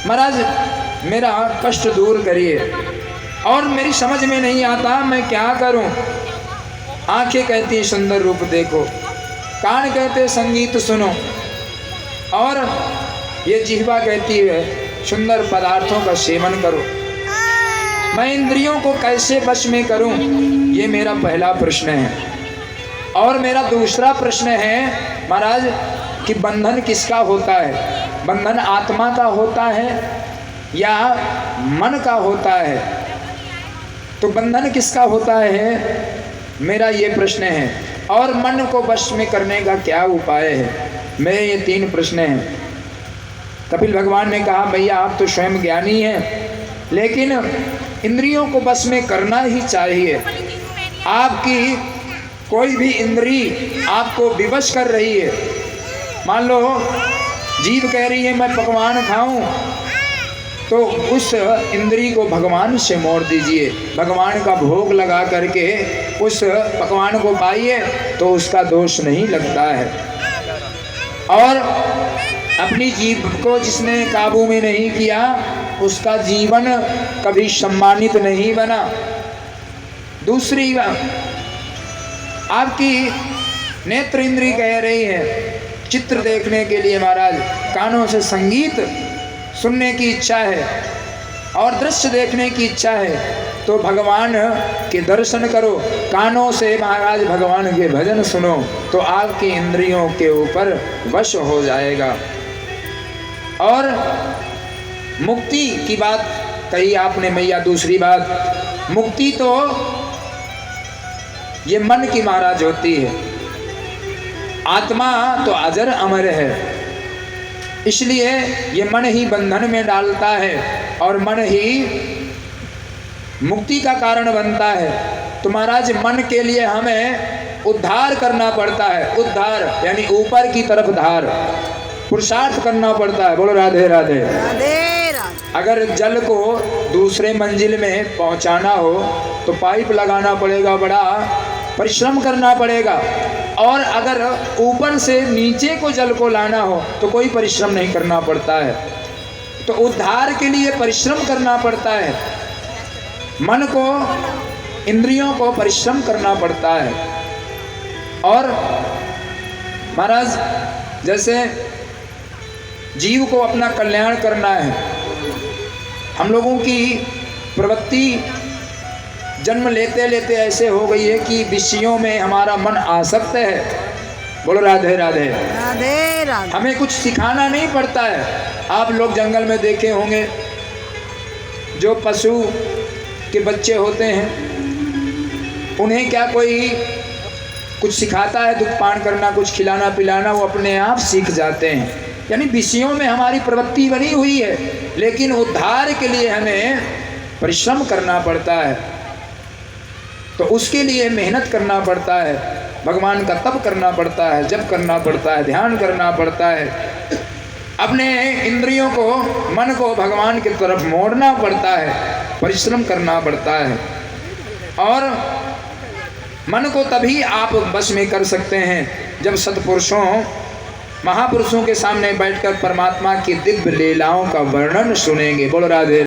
महाराज मेरा कष्ट दूर करिए, और मेरी समझ में नहीं आता मैं क्या करूं। आंखें कहती हैं सुंदर रूप देखो, कान कहते संगीत सुनो, और ये जिह्वा कहती है सुंदर पदार्थों का सेवन करो। मैं इंद्रियों को कैसे वश में करूं, ये मेरा पहला प्रश्न है। और मेरा दूसरा प्रश्न है महाराज कि बंधन किसका होता है? बंधन आत्मा का होता है या मन का होता है? तो बंधन किसका होता है, मेरा ये प्रश्न है। और मन को वश में करने का क्या उपाय है? मेरे ये 3 प्रश्न हैं। कपिल भगवान ने कहा भैया आप तो स्वयं ज्ञानी हैं, लेकिन इंद्रियों को वश में करना ही चाहिए। आपकी कोई भी इंद्री आपको विवश कर रही है। मान लो जीभ कह रही है मैं पकवान खाऊं, तो उस इंद्री को भगवान से मोड़ दीजिए, भगवान का भोग लगा करके उस पकवान को पाइए तो उसका दोष नहीं लगता है। और अपनी जीभ को जिसने काबू में नहीं किया उसका जीवन कभी सम्मानित नहीं बना। दूसरी आपकी नेत्र इंद्री कह रही है चित्र देखने के लिए महाराज, कानों से संगीत सुनने की इच्छा है और दृश्य देखने की इच्छा है, तो भगवान के दर्शन करो। कानों से महाराज भगवान के भजन सुनो तो आपकी इंद्रियों के ऊपर वश हो जाएगा। और मुक्ति की बात कही आपने मैया। दूसरी बात, मुक्ति तो ये मन की महाराज होती है, आत्मा तो अजर अमर है, इसलिए ये मन ही बंधन में डालता है और मन ही मुक्ति का कारण बनता है। तो महाराज मन के लिए हमें उद्धार करना पड़ता है। उद्धार यानी ऊपर की तरफ धार, पुरुषार्थ करना पड़ता है। बोलो राधे राधे। अगर जल को दूसरे मंजिल में पहुंचाना हो तो पाइप लगाना पड़ेगा, बड़ा परिश्रम करना पड़ेगा। और अगर ऊपर से नीचे को जल को लाना हो तो कोई परिश्रम नहीं करना पड़ता है। तो उद्धार के लिए परिश्रम करना पड़ता है, मन को इंद्रियों को परिश्रम करना पड़ता है। और महाराज जैसे जीव को अपना कल्याण करना है, हम लोगों की प्रवृत्ति जन्म लेते लेते ऐसे हो गई है कि विषयों में हमारा मन आसक्त है। बोलो राधे राधे। राधे राधे। हमें कुछ सिखाना नहीं पड़ता है। आप लोग जंगल में देखे होंगे जो पशु के बच्चे होते हैं, उन्हें क्या कोई कुछ सिखाता है दुख पान करना, कुछ खिलाना पिलाना, वो अपने आप सीख जाते हैं। यानी विषयों में हमारी प्रवृत्ति बनी हुई है, लेकिन उद्धार के लिए हमें परिश्रम करना पड़ता है। तो उसके लिए मेहनत करना पड़ता है, भगवान का तप करना पड़ता है, जप करना पड़ता है, ध्यान करना पड़ता है, अपने इंद्रियों को मन को भगवान की तरफ मोड़ना पड़ता है, परिश्रम करना पड़ता है। और मन को तभी आप बस में कर सकते हैं जब सत्पुरुषों महापुरुषों के सामने बैठकर परमात्मा की दिव्य लीलाओं का वर्णन सुनेंगे। बोलो राधे।